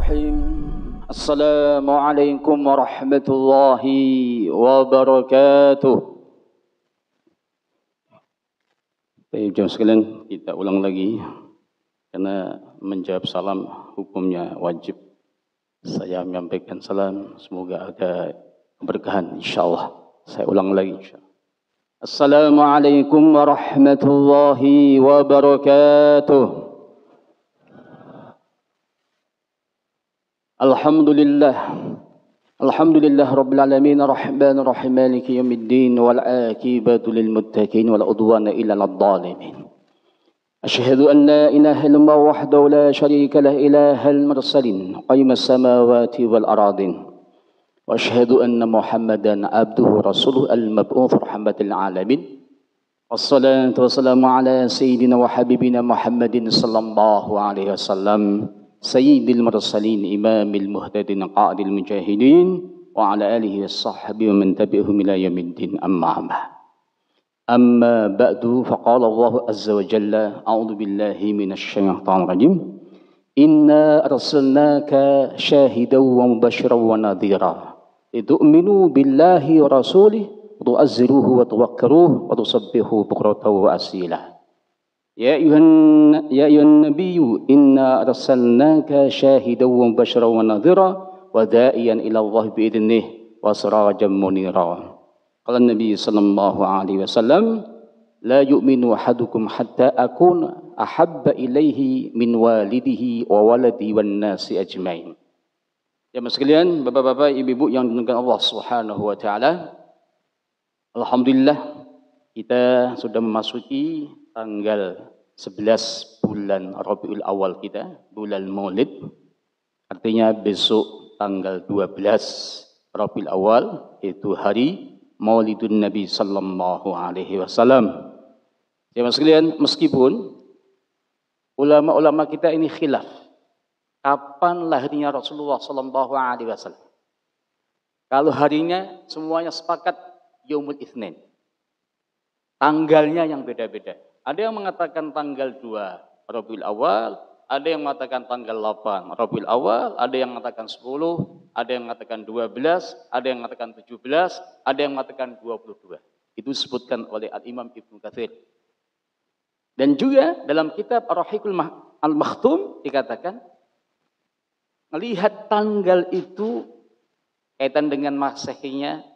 Bismillahirrahmanirrahim. Assalamualaikum warahmatullahi wabarakatuh. Baik, jemaah sekalian, kita ulang lagi karena menjawab salam hukumnya wajib. Saya menyampaikan salam, semoga ada keberkahan insyaallah. Saya ulang lagi insyaallah. Assalamualaikum warahmatullahi wabarakatuh. Alhamdulillah Rabbil Alamin Ar-Rahman Ar-Rahim Maliki Yawmiddin Wal Aqibatu Lil Muttaqin Wal Udwana Illa Lal Zalimin. Asyhadu an la ilaha illallah wahdahu la syarika lah ilahal mursalin qayyimas samawati wal aradin. Wa asyhadu anna Muhammadan abduhu rasuluhu al-mab'uts rahmatil alamin. Wassalatu wassalamu ala sayyidina wa habibina Muhammadin sallallahu alaihi wasallam. Sayyidil mursalin imamil muhtadin qa'idil mujahidin wa ala alihi washabbihi wa man tabi'ahum ila yaumiddin amma ba'du faqala Allah azza wa jalla a'udzu billahi minasy syaithanir rajim inna arsalnaka syahidan wa mubasysyiran wa nadhira litu'minu billahi wa rasulihi wa tu'azziruhu wa tuwaqqiruhu wa tusabbihu bukratan wa asila. Ya ayuhan nabiyyu inna arsalnaka syahidan wa mubasysyiran wa nadhira wa da'iyan ila Allah bi'idnihi wa sirajan munira. Qala Nabi sallallahu alaihi wasallam la yu'minu ahadukum hatta akuna ahabba ilaihi min walidihi wa waladihi wan nasi ajmain. Jemaah sekalian, bapak-bapak, ibu-ibu yang dimuliakan Allah Subhanahu wa taala. Alhamdulillah kita sudah memasuki tanggal 11 bulan Rabiul Awal kita, bulan Maulid. Artinya besok tanggal 12 Rabiul Awal itu hari Maulidun Nabi sallallahu alaihi wasallam. Jemaah sekalian, meskipun ulama-ulama kita ini khilaf kapan lahirnya Rasulullah sallallahu alaihi wasallam. Kalau harinya semuanya sepakat Yaumul Itsnin. Tanggalnya yang beda-beda. Ada yang mengatakan tanggal 2 Rabiul Awal, ada yang mengatakan tanggal 8 Rabiul Awal, ada yang mengatakan 10, ada yang mengatakan 12, ada yang mengatakan 17, ada yang mengatakan 22. Itu disebutkan oleh Al-Imam Ibnu Katsir. Dan juga dalam kitab Ar-Rahiqul Al-Makhtum dikatakan melihat tanggal itu kaitan dengan Masehinya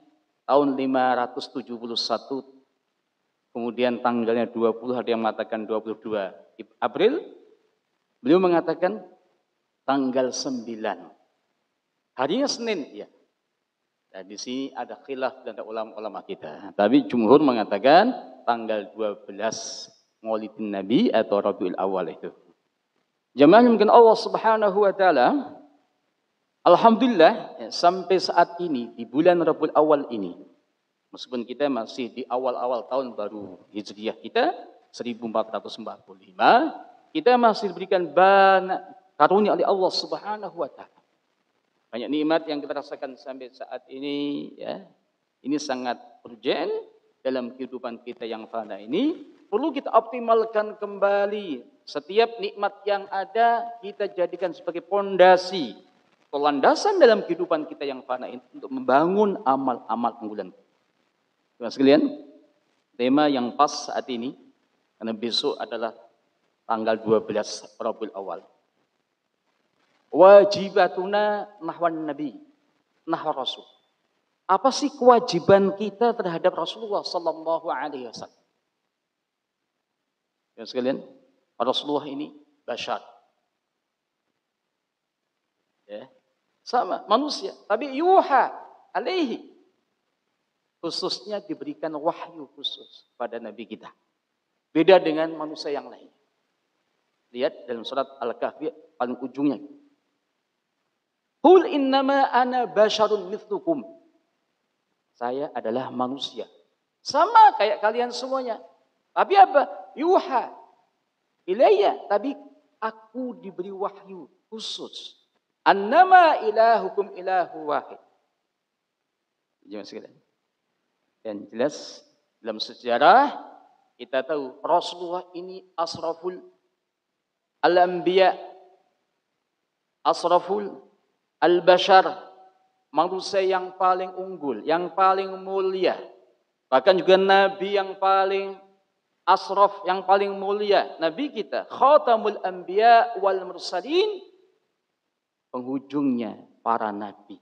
tahun 571. Kemudian tanggalnya 20, ada yang mengatakan 22 April. Beliau mengatakan tanggal 9. Harinya Senin, ya. Nah, di sini ada khilaf dan ada ulama-ulama kita. Tapi jumhur mengatakan tanggal 12 Maulidin Nabi atau Rabiul Awal itu. Jemaah mungkin Allah Subhanahu wa taala, alhamdulillah ya, sampai saat ini di bulan Rabiul Awal ini, meskipun kita masih di awal-awal tahun baru Hijriah kita 1445, kita masih diberikan banyak karunia oleh Allah Subhanahu wa taala. Banyak nikmat yang kita rasakan sampai saat ini, ya. Ini sangat urgent dalam kehidupan kita yang fana ini. Perlu kita optimalkan kembali. Setiap nikmat yang ada kita jadikan sebagai pondasi, landasan dalam kehidupan kita yang fana ini untuk membangun amal-amal unggulan. Teman-teman sekalian, tema yang pas saat ini karena besok adalah tanggal 12 Rabiul Awal. Wajibatuna nahwan Nabi, nahwa Rasul. Apa sih kewajiban kita terhadap Rasulullah sallallahu alaihi wasallam? Teman-teman sekalian, Rasulullah ini bashar. Ya, sama manusia, tapi yuha alaihi. Khususnya diberikan wahyu khusus pada Nabi kita. Beda dengan manusia yang lain. Lihat dalam surat Al-Kahfi paling ujungnya. Qul innama ana basyarun mithlukum. Saya adalah manusia. Sama kayak kalian semuanya. Tapi apa? Yuha ilayya. Tapi aku diberi wahyu khusus. Annama ilahukum ilahu wahid. Jangan sekalian. Dan jelas dalam sejarah kita tahu Rasulullah ini asraful al-anbiya asraful al-bashar, manusia yang paling unggul, yang paling mulia. Bahkan juga nabi yang paling asraf, yang paling mulia, nabi kita khatamul anbiya wal mursalin, penghujungnya para nabi.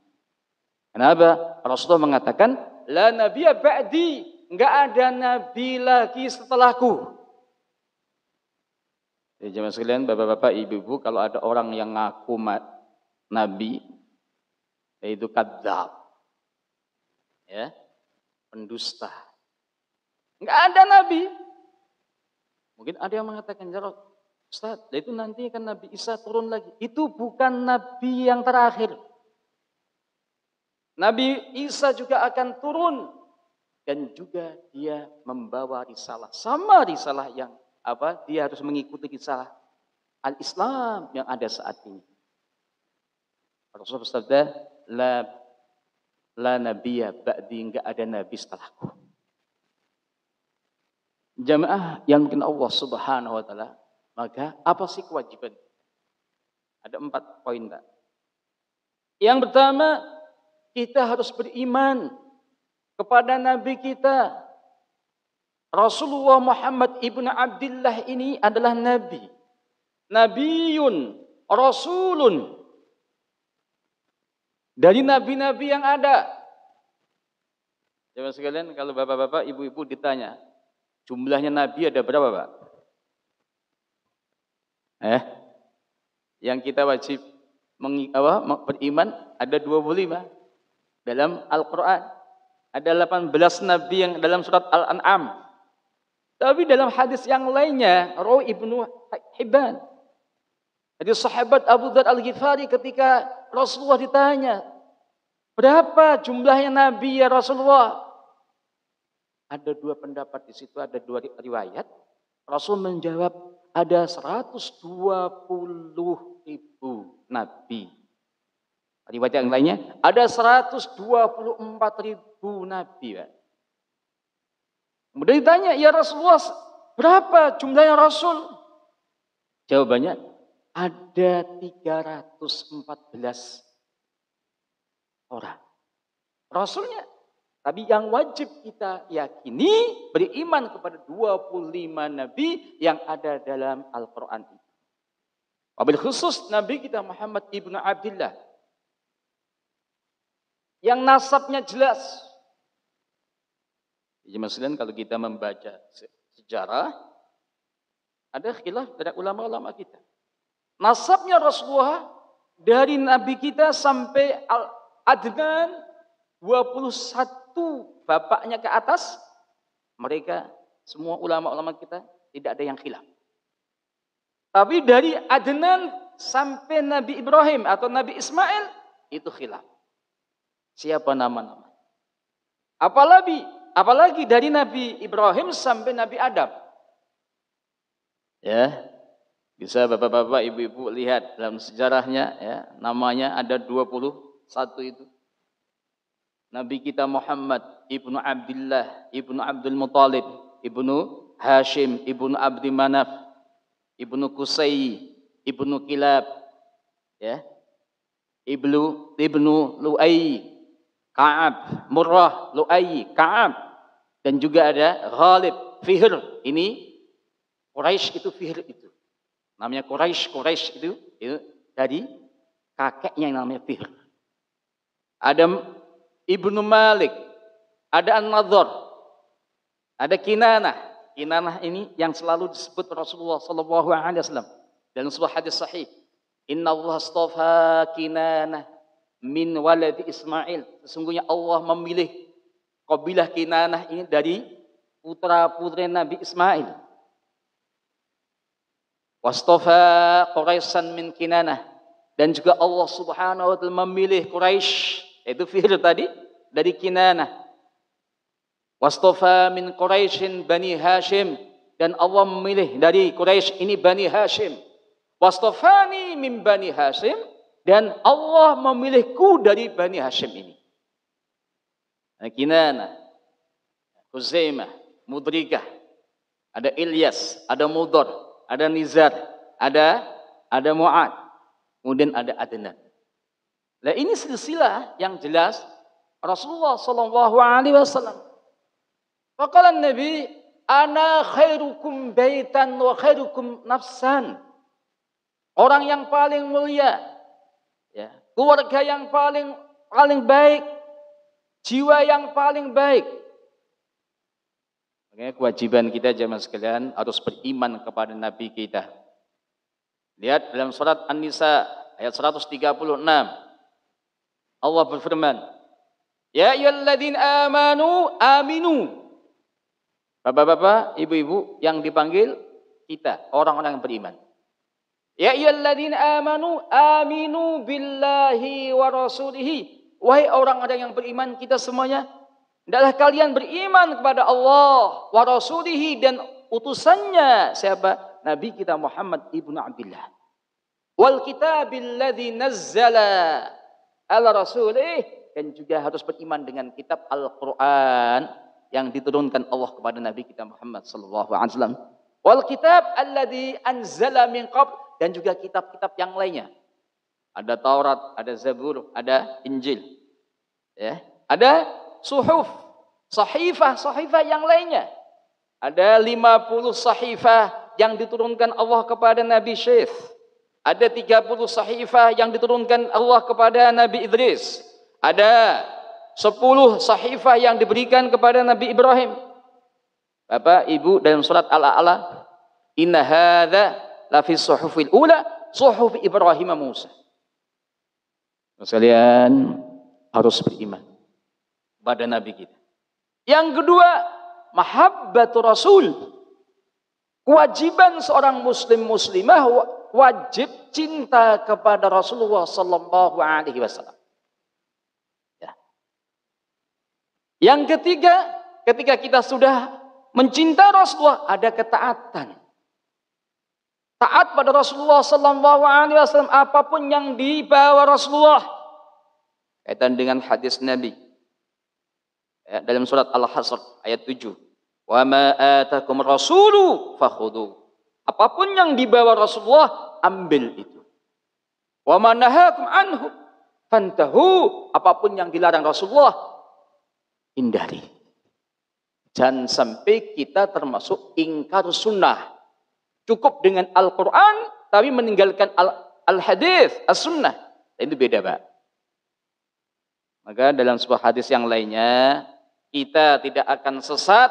Kenapa? Rasulullah mengatakan, la nabiyya ba'di, enggak ada nabi lagi setelahku. Jadi jemaah sekalian, bapak-bapak, ibu-ibu, kalau ada orang yang ngaku nabi, yaitu kadzab, ya, pendusta. Enggak ada nabi. Mungkin ada yang mengatakan, ya Ustaz, itu nanti kan Nabi Isa turun lagi. Itu bukan nabi yang terakhir. Nabi Isa juga akan turun dan juga dia membawa risalah, sama risalah yang dia harus mengikuti risalah al-Islam yang ada saat ini. Rasulullah bersabda, la nabiyya ba'di, enggak ada nabi setelahku. Jamaah yang mungkin Allah Subhanahu wa taala, maka apa sih kewajiban? Ada 4 poin, Pak. Yang pertama, kita harus beriman kepada nabi kita. Rasulullah Muhammad ibnu Abdullah ini adalah nabi. Nabiyun, rasulun. Dari nabi-nabi yang ada. Jemaah sekalian, kalau bapak-bapak, ibu-ibu ditanya, jumlahnya nabi ada berapa, Pak? Yang kita wajib beriman ada 25 dalam Al-Quran. Ada 18 nabi yang dalam surat Al-An'am. Tapi dalam hadis yang lainnya, Rawi Ibnu Hibban, jadi sahabat Abu Dzar Al-Ghifari ketika Rasulullah ditanya, berapa jumlahnya nabi ya Rasulullah? Ada 2 pendapat di situ, ada 2 riwayat. Rasul menjawab, ada 120.000 nabi. Riwayat yang lainnya, ada 124.000 nabi. Kemudian ditanya, ya Rasulullah, berapa jumlahnya Rasul? Jawabannya, ada 314 orang. Rasulnya. Tapi yang wajib kita yakini, beriman kepada 25 nabi yang ada dalam Al-Quran. Wabil khusus nabi kita Muhammad ibnu Abdullah, yang nasabnya jelas. Jemaah sekalian, kalau kita membaca sejarah, ada khilaf dari ulama-ulama kita. Nasabnya Rasulullah dari nabi kita sampai Adnan 21 bapaknya ke atas, mereka semua ulama-ulama kita tidak ada yang khilaf. Tapi dari Adnan sampai Nabi Ibrahim atau Nabi Ismail itu khilaf. Siapa nama-nama? Apalagi dari Nabi Ibrahim sampai Nabi Adam. Ya, bisa bapak-bapak, ibu-ibu lihat dalam sejarahnya, ya, namanya ada 21 itu. Nabi kita Muhammad ibnu Abdullah, ibnu Abdul Muttalib, ibnu Hashim, ibnu Abdi Manaf, ibnu Qusay, ibnu Kilab, ya, ibnu Lu'ay, Ka'ab, Murrah, Lu'ay, Ka'ab, dan juga ada Ghalib, Fihr. Ini Quraisy itu Fihr itu. Namanya Quraisy itu dari kakeknya yang namanya Fihr. Ada Ibnu Malik, ada An-Nadhr, ada Kinanah. Kinanah ini yang selalu disebut Rasulullah sallallahu alaihi wasallam dalam sebuah hadis sahih. Inna Allah astafa Kinanah min waladi Ismail. Sesungguhnya Allah memilih kabilah Kinanah ini dari putra-putri Nabi Ismail. Wastafa Quraisyan min Kinanah, dan juga Allah Subhanahu wa taala memilih Quraisy, itu Fihr tadi, dari Kinanah. Wastafa min Quraisyin Bani Hashim, dan Allah memilih dari Quraisy ini Bani Hashim. Wastafani min Bani Hashim, dan Allah memilihku dari Bani Hashim ini. Kinanah, Khuzaimah, Mudrikah, ada Ilyas, ada Mudar, ada Nizar, ada Mu'ad. kemudian ada adna. Nah, ini silsilah yang jelas Rasulullah sallallahu alaihi wasallam. Faqala Nabi, ana khairukum baitan wa khairukum nafsan. Orang yang paling mulia, ya, keluarga yang paling baik, jiwa yang paling baik. Makanya kewajiban kita jemaah sekalian harus beriman kepada Nabi kita. Lihat dalam surat An-Nisa ayat 136. Allah berfirman, ya ayyuhalladzina aminu. Bapak-bapak, ibu-ibu yang dipanggil kita, orang-orang yang beriman. Ya ayyuhalladzina aminu billahi wa rasulihi. Wahai orang-orang yang beriman, kita semuanya, hendaklah kalian beriman kepada Allah wa rasulihi dan utusannya. Siapa? Nabi kita Muhammad ibnu Abdullah. Wal kitabil ladzi nazzala ala rasulih, dan juga harus beriman dengan kitab Al-Qur'an yang diturunkan Allah kepada Nabi kita Muhammad sallallahu alaihi wasallam. Wal kitab alladzi anzala min qabl, dan juga kitab-kitab yang lainnya. Ada Taurat, ada Zabur, ada Injil. Ya, ada suhuf, sahifah yang lainnya. Ada 50 sahifah yang diturunkan Allah kepada Nabi Syekh. Ada 30 sahifah yang diturunkan Allah kepada Nabi Idris. Ada 10 sahifah yang diberikan kepada Nabi Ibrahim. Bapak, Ibu, dalam surat Al-A'la, inna hadza la fi suhufil ula, suhuf Ibrahim Musa. Sekalian harus beriman kepada Nabi kita. Yang kedua, mahabbatu Rasul. Kewajiban seorang muslim muslimah wajib cinta kepada Rasulullah sallallahu alaihi wasallam. Ya. Yang ketiga, ketika kita sudah mencinta Rasulullah, ada ketaatan. Taat pada Rasulullah sallallahu alaihi wasallam apapun yang dibawa Rasulullah. Kaitan dengan hadis Nabi. Ya, dalam surat Al-Hasr ayat 7. Wa ma atakum rasulu fakhudhu. Apapun yang dibawa Rasulullah, ambil itu. Wa ma nahakum anhu fantahu. Apapun yang dilarang Rasulullah, hindari. Jangan sampai kita termasuk ingkar sunnah. Cukup dengan Al-Quran, tapi meninggalkan Al-Hadis, As-Sunnah. Itu beda, Pak. Maka dalam sebuah hadis yang lainnya, kita tidak akan sesat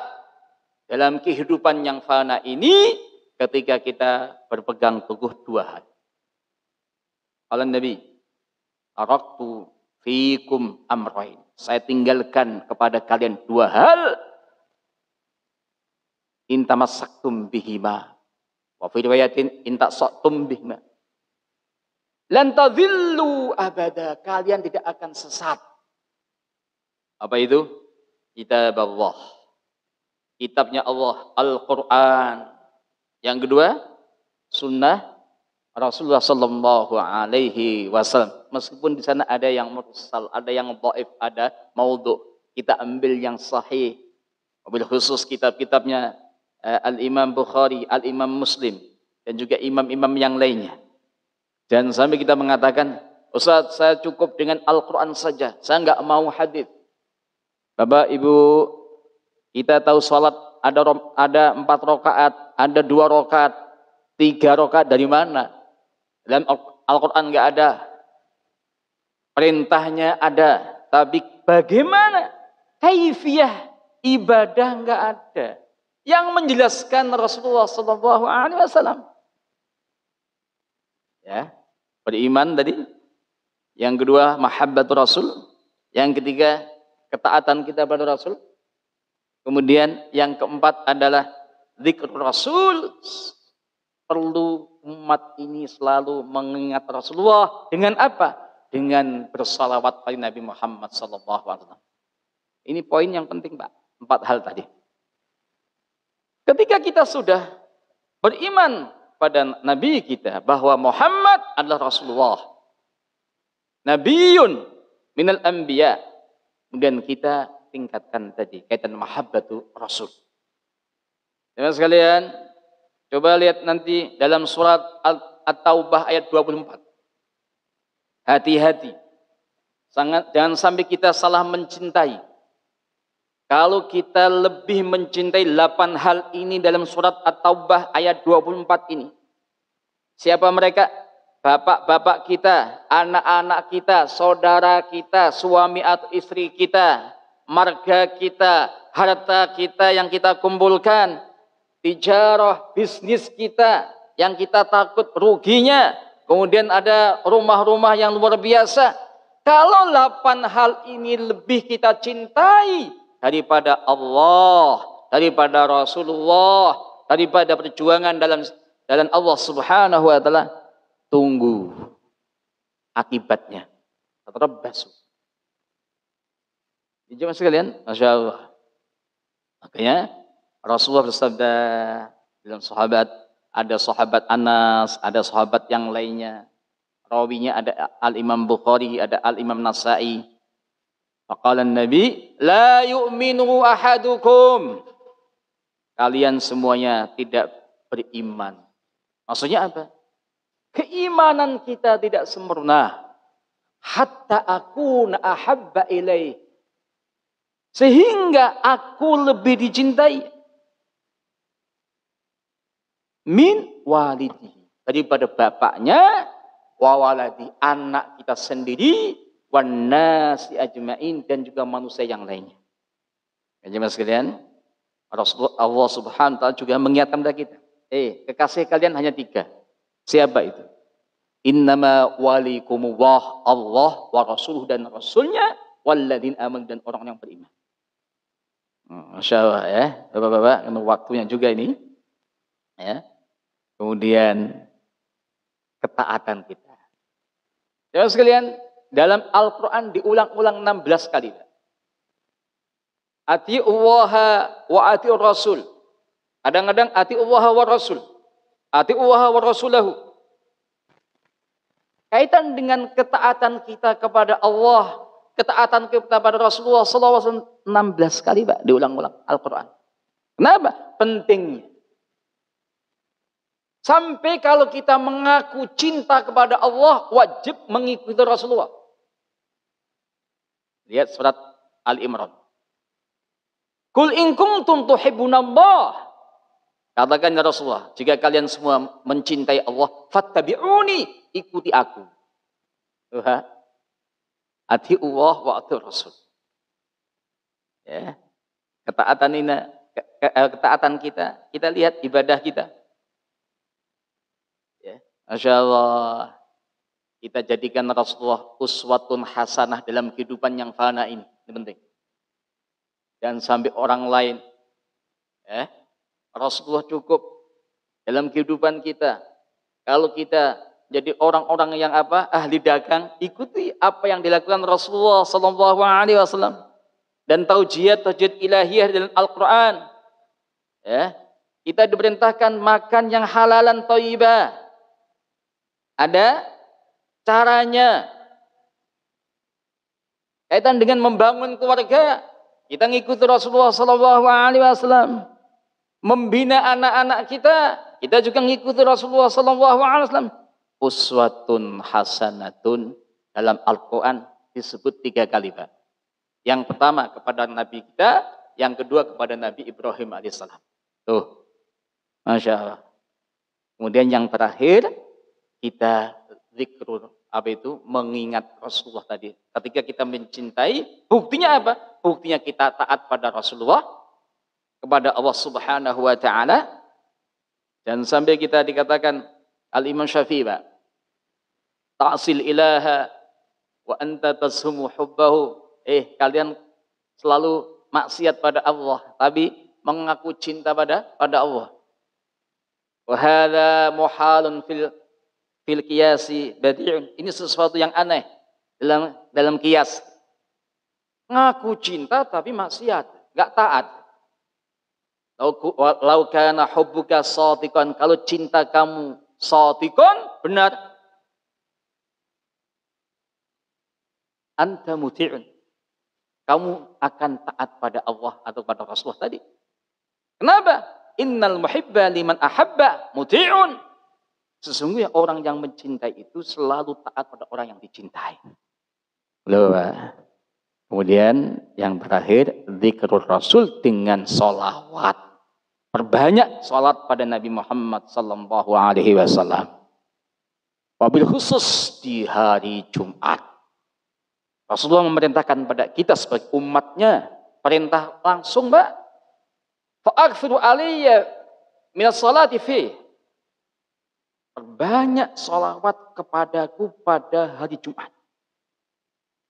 dalam kehidupan yang fana ini ketika kita berpegang teguh dua hal. Qala Nabi, araktu fikum amrain. Saya tinggalkan kepada kalian dua hal. Intamasaktum bihima. Wa fi riwayatin intasaktum bihima. Lan tadhillu abada. Kalian tidak akan sesat. Apa itu? Kitab Allah. Kitabnya Allah, Al-Quran. Yang kedua, sunnah Rasulullah sallallahu alaihi wasallam. Meskipun di sana ada yang mursal, ada yang dhaif, ada maudhu, kita ambil yang sahih. Wabil khusus kitab-kitabnya Al-Imam Bukhari, Al-Imam Muslim, dan juga imam-imam yang lainnya. Jangan sampai kita mengatakan, Ustaz, saya cukup dengan Al-Quran saja, saya enggak mau hadis. Bapak, Ibu, kita tahu salat ada 4 rakaat, ada 2 rakaat, 3 rakaat dari mana? Dalam Al-Quran enggak ada. Perintahnya ada, tapi bagaimana? Kaifiyah ibadah enggak ada. Yang menjelaskan Rasulullah sallallahu alaihi wasallam. Ya, beriman tadi. Yang kedua, mahabbatur Rasul. Yang ketiga, ketaatan kita pada Rasul. Kemudian yang keempat adalah zikr Rasul. Perlu umat ini selalu mengingat Rasulullah dengan apa? Dengan bersalawat pada Nabi Muhammad sallallahu alaihi wasallam. Ini poin yang penting, Pak. 4 hal tadi. Ketika kita sudah beriman pada Nabi kita bahwa Muhammad adalah Rasulullah, Nabiun minal anbiya, kemudian kita tingkatkan tadi kaitan mahabbatu Rasul. Teman-teman sekalian, coba lihat nanti dalam surat At-Taubah ayat 24. Hati-hati. Jangan sampai kita salah mencintai. Kalau kita lebih mencintai 8 hal ini dalam surat At-Taubah ayat 24 ini. Siapa mereka? Bapak-bapak kita, anak-anak kita, saudara kita, suami atau istri kita, marga kita, harta kita yang kita kumpulkan, tijarah, bisnis kita yang kita takut ruginya, kemudian ada rumah-rumah yang luar biasa. Kalau 8 hal ini lebih kita cintai daripada Allah, daripada Rasulullah, daripada perjuangan dalam Allah Subhanahu wa taala, tunggu akibatnya. Terabbasu. Jemaah sekalian, Masya Allah. Makanya Rasulullah bersabda dalam sahabat, ada sahabat Anas, ada sahabat yang lainnya. Rawinya ada Al-Imam Bukhari, ada Al-Imam Nasa'i. Faqala Nabi, la yu'minu ahadukum. Kalian semuanya tidak beriman. Maksudnya apa? Keimanan kita tidak sempurna. Hatta akuna ahabba ilaih. Sehingga aku lebih dicintai min walidihi, daripada bapaknya, wa waladi, anak kita sendiri, wan nasi ajmain, dan juga manusia yang lainnya. Jemaah sekalian, Allah Subhanahu wa taala juga mengingatkan kepada kita, kekasih kalian hanya 3. Siapa itu? Innama walikumullah, Allah wa rasuluh, dan rasulnya, walladzina amanu, dan orang yang beriman. Masya Allah ya, bapak-bapak, waktunya juga ini ya. Kemudian ketaatan kita. Jemaah sekalian, dalam Al-Quran diulang-ulang 16 kali. Ati'ullaha wa ati'ur rasul. Kadang-kadang ati'ullaha wa rasul. Ati'ullaha wa rasulahu. Kaitan dengan ketaatan kita kepada Allah, ketaatan kita kepada Rasulullah SAW 16 kali, Pak, diulang-ulang Al-Quran. Kenapa? Pentingnya. Sampai kalau kita mengaku cinta kepada Allah, wajib mengikuti Rasulullah. Lihat surat Al-Imran. Qul in kuntum tuhibbunallah. Katakan ya Rasulullah, jika kalian semua mencintai Allah, fattabi'uni, ikuti aku. Ati'ullah wa ati'ur Rasul. Ya. Ketaatan kita lihat ibadah kita. Masya Allah, kita jadikan Rasulullah uswatun hasanah dalam kehidupan yang fana ini. Ini penting. Dan sampai orang lain, Rasulullah cukup dalam kehidupan kita. Kalau kita jadi orang-orang yang ahli dagang, ikuti apa yang dilakukan Rasulullah Sallallahu Alaihi Wasallam dan taujiat ilahiyah dalam Al-Quran. Kita diperintahkan makan yang halalan thayyibah. Ada caranya. Kaitan dengan membangun keluarga, kita ngikuti Rasulullah Sallallahu Alaihi Wasallam. Membina anak-anak kita juga ngikuti Rasulullah Sallallahu Alaihi Wasallam. Uswatun hasanatun dalam Al-Quran disebut 3 kali, Pak. Yang pertama kepada Nabi kita, yang kedua kepada Nabi Ibrahim alaihissalam. Tuh, Masya Allah. Kemudian yang terakhir, kita zikrul, mengingat Rasulullah tadi. Ketika kita mencintai, buktinya apa? Buktinya kita taat pada Rasulullah, kepada Allah Subhanahu wa taala. Dan sampai kita dikatakan Al-Imam Syafi'i, Pak, ta'sil ilaha wa anta tashumu hubbahu. Kalian selalu maksiat pada Allah, tapi mengaku cinta pada Allah. Wa hadza muhalun fil qiyasi badi'un. Ini sesuatu yang aneh dalam qiyas. Ngaku cinta tapi maksiat, enggak taat. Lau kana hubbuka shadiqan, kalau cinta kamu shadiqan, benar, anta muti'un, kamu akan taat pada Allah atau pada Rasulullah tadi. Kenapa? Innal muhibba liman ahabba muti'un. Sesungguhnya orang yang mencintai itu selalu taat pada orang yang dicintai. Loh, Pak. Kemudian yang terakhir, zikrul Rasul dengan sholawat. Perbanyak sholawat pada Nabi Muhammad sallallahu alaihi wasallam. Wabil khusus di hari Jumat. Rasulullah memerintahkan pada kita sebagai umatnya, perintah langsung, Mbak. Fa'aghfiru alayya minas sholati fi. Perbanyak sholawat kepadaku pada hari Jumat.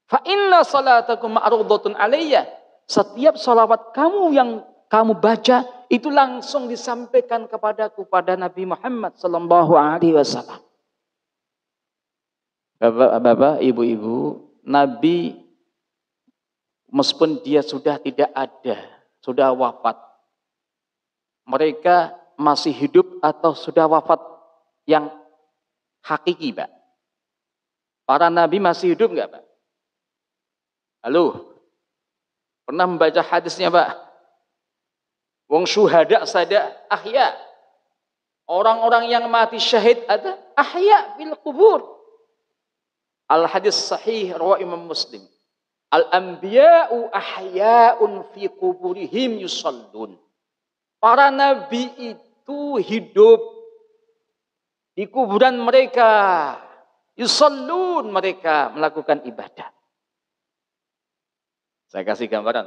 Fa inna salatakum ma'rudatun alayya. Setiap sholawat kamu yang kamu baca itu langsung disampaikan kepadaku pada Nabi Muhammad sallallahu alaihi wasallam. Bapak, ibu-ibu, Nabi meskipun dia sudah tidak ada, sudah wafat, mereka masih hidup atau sudah wafat yang hakiki, Pak? Para nabi masih hidup enggak, Pak? Halo? Pernah membaca hadisnya, Pak? Wong syuhada sada ahya. Orang-orang yang mati syahid ada ahya fil kubur. Al hadis sahih riwayat Imam Muslim. Al anbiya'u ahya'un fi kuburihim yusallun. Para nabi itu hidup di kuburan mereka, yusallun, mereka melakukan ibadah. Saya kasih gambaran.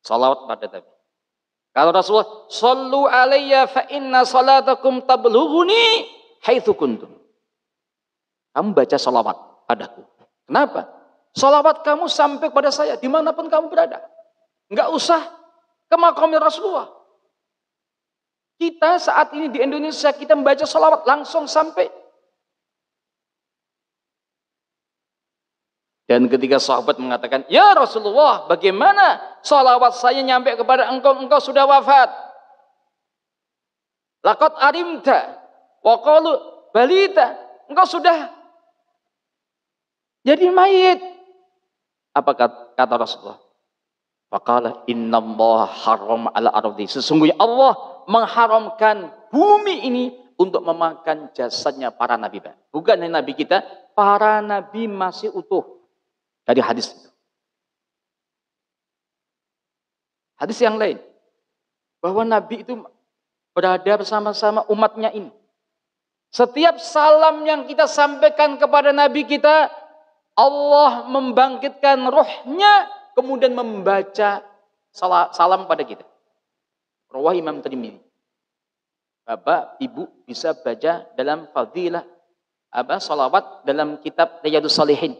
Salawat pada Nabi. Kalau Rasulullah, sallu alayya fa inna salatakum tablughuni haitsu kuntum. Kamu baca salawat padaku. Kenapa? Salawat kamu sampai kepada saya dimanapun kamu berada. Enggak usah ke makamnya Rasulullah. Kita saat ini di Indonesia, kita membaca salawat langsung sampai. Dan ketika sahabat mengatakan, ya Rasulullah, bagaimana salawat saya nyampe kepada engkau, engkau sudah wafat. Laqad arimta, wa qalu balita, engkau sudah jadi mayit. Apa kata Rasulullah? Faqala innallaha harrama ala ardi. Sesungguhnya Allah mengharamkan bumi ini untuk memakan jasadnya para nabi. Bukan hanya nabi kita, para nabi masih utuh. Dari hadis itu. Hadis yang lain. Bahwa nabi itu berada bersama-sama umatnya ini. Setiap salam yang kita sampaikan kepada nabi kita, Allah membangkitkan rohnya, kemudian membaca salam pada kita. Rawah Imam Tirmidzi. Bapak, ibu bisa baca dalam fadilah salawat dalam kitab Riyadhus Shalihin.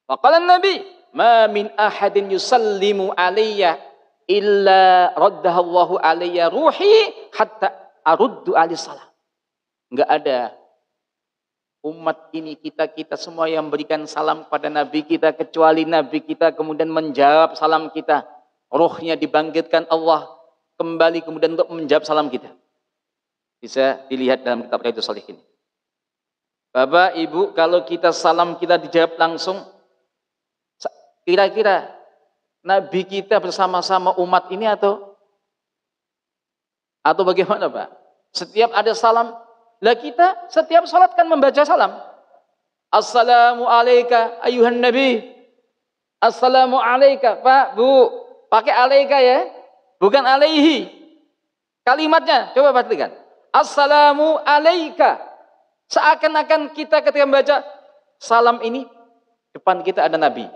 Faqala Nabi, ma min ahadin yusallimu alayya illa raddahallahu alayya ruhi hatta aruddu alaihi salam. Enggak ada umat ini, kita semua yang berikan salam pada Nabi kita, kecuali Nabi kita kemudian menjawab salam kita. Rohnya dibangkitkan Allah kembali kemudian untuk menjawab salam kita. Bisa dilihat dalam kitab Riyadhus Shalihin. Bapak, Ibu, kalau kita salam kita dijawab langsung, kira-kira Nabi kita bersama-sama umat ini atau bagaimana, Pak? Setiap ada salam, lah kita setiap salat kan membaca salam. Assalamu alayka ayuhan nabi. Assalamu alayka, Pak, Bu. Pakai alayka ya, bukan alaihi. Kalimatnya coba perhatikan. Assalamu alayka. Seakan-akan kita ketika membaca salam ini, depan kita ada Nabi.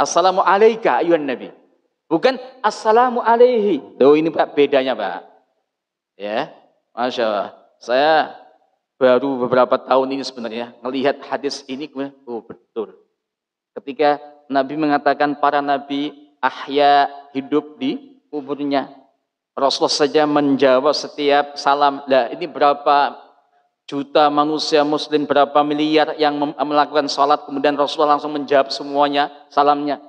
Assalamu alayka ayuhan nabi. Bukan assalamu alaihi. Tuh ini Pak bedanya, Pak. Ya, Masya Allah. Saya baru beberapa tahun ini sebenarnya melihat hadis ini, oh betul. Ketika Nabi mengatakan para nabi ahya, hidup di kuburnya, Rasulullah saja menjawab setiap salam. Lah ini berapa juta manusia muslim, berapa miliar yang melakukan salat, kemudian Rasulullah langsung menjawab semuanya salamnya.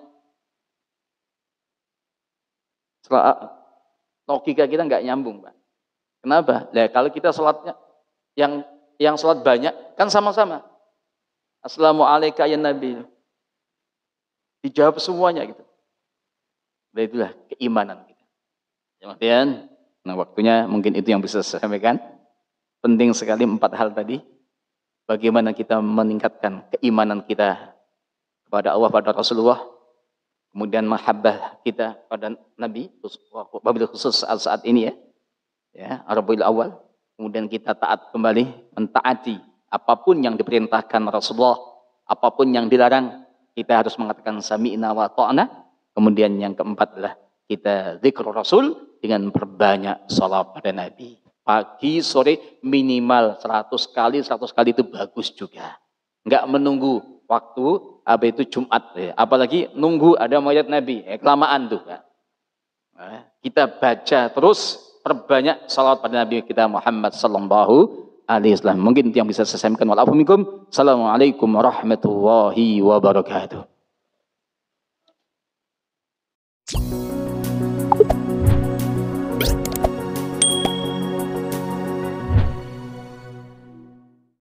Logika kita nggak nyambung, Pak. Kenapa? Lah kalau kita salatnya yang salat banyak kan sama-sama. Assalamu alayka ya Nabi. Dijawab semuanya gitu. Dan itulah keimanan kita. Kemudian, waktunya mungkin itu yang bisa saya sampaikan. Penting sekali 4 hal tadi. Bagaimana kita meningkatkan keimanan kita kepada Allah, pada Rasulullah. Kemudian mahabbah kita pada Nabi, wabil khusus saat ini ya, Rabiul Awal. Kemudian kita taat kembali, mentaati apapun yang diperintahkan Rasulullah, apapun yang dilarang, kita harus mengatakan sami'na wa ta'na. Kemudian yang keempat adalah kita zikr Rasul dengan perbanyak salat pada Nabi. Pagi, sore minimal 100 kali itu bagus juga. Enggak menunggu waktu apa itu Jumat ya. Apalagi nunggu ada mayat Nabi, kelamaan tuh kan. Kita baca terus, perbanyak salawat pada Nabi kita Muhammad sallallahu alaihi wasallam. Mungkin itu yang bisa saya sampaikan. Assalamualaikum warahmatullahi wabarakatuh.